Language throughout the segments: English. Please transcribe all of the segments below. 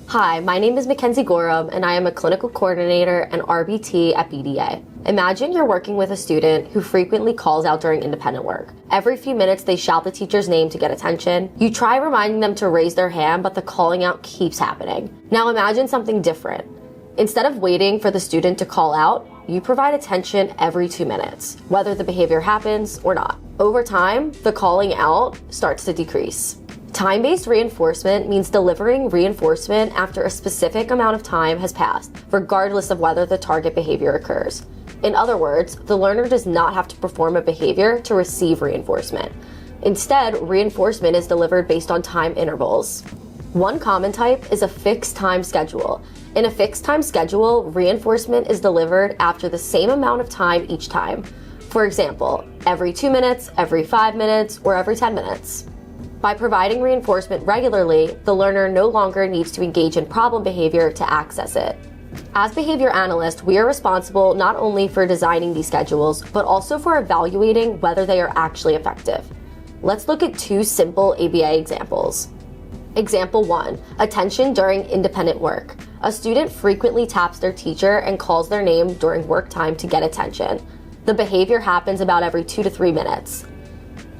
Hi, my name is McKenzie Gorham, and I am a clinical coordinator and RBT at BDA. Imagine you're working with a student who frequently calls out during independent work. Every few minutes, they shout the teacher's name to get attention. You try reminding them to raise their hand, but the calling out keeps happening. Now imagine something different. Instead of waiting for the student to call out, you provide attention every 2 minutes, whether the behavior happens or not. Over time, the calling out starts to decrease. Time-based reinforcement means delivering reinforcement after a specific amount of time has passed, regardless of whether the target behavior occurs. In other words, the learner does not have to perform a behavior to receive reinforcement. Instead, reinforcement is delivered based on time intervals. One common type is a fixed time schedule. In a fixed time schedule, reinforcement is delivered after the same amount of time each time. For example, every 2 minutes, every 5 minutes, or every 10 minutes. By providing reinforcement regularly, the learner no longer needs to engage in problem behavior to access it. As behavior analysts, we are responsible not only for designing these schedules, but also for evaluating whether they are actually effective. Let's look at 2 simple ABA examples. Example 1, attention during independent work. A student frequently taps their teacher and calls their name during work time to get attention. The behavior happens about every 2 to 3 minutes.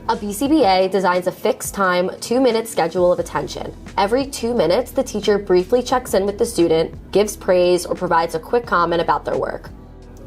A BCBA designs a fixed time, 2-minute schedule of attention. Every 2 minutes, the teacher briefly checks in with the student, gives praise, or provides a quick comment about their work.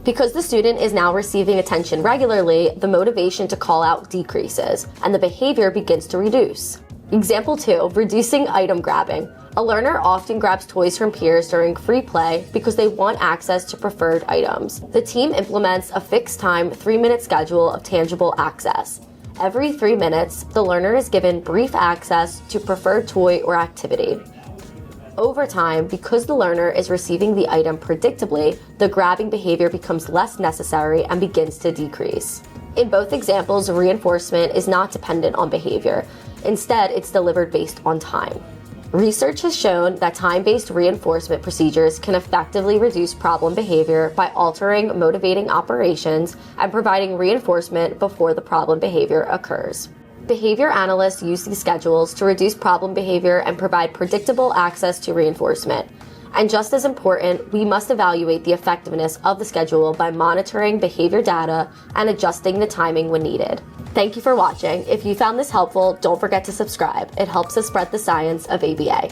Because the student is now receiving attention regularly, the motivation to call out decreases, and the behavior begins to reduce. Example 2, reducing item grabbing. A learner often grabs toys from peers during free play because they want access to preferred items. The team implements a fixed time, 3-minute schedule of tangible access. Every 3 minutes, the learner is given brief access to preferred toy or activity. Over time, because the learner is receiving the item predictably, the grabbing behavior becomes less necessary and begins to decrease. In both examples, reinforcement is not dependent on behavior. Instead, it's delivered based on time. Research has shown that time-based reinforcement procedures can effectively reduce problem behavior by altering motivating operations and providing reinforcement before the problem behavior occurs. Behavior analysts use these schedules to reduce problem behavior and provide predictable access to reinforcement. And just as important, we must evaluate the effectiveness of the schedule by monitoring behavior data and adjusting the timing when needed. Thank you for watching. If you found this helpful, don't forget to subscribe. It helps us spread the science of ABA.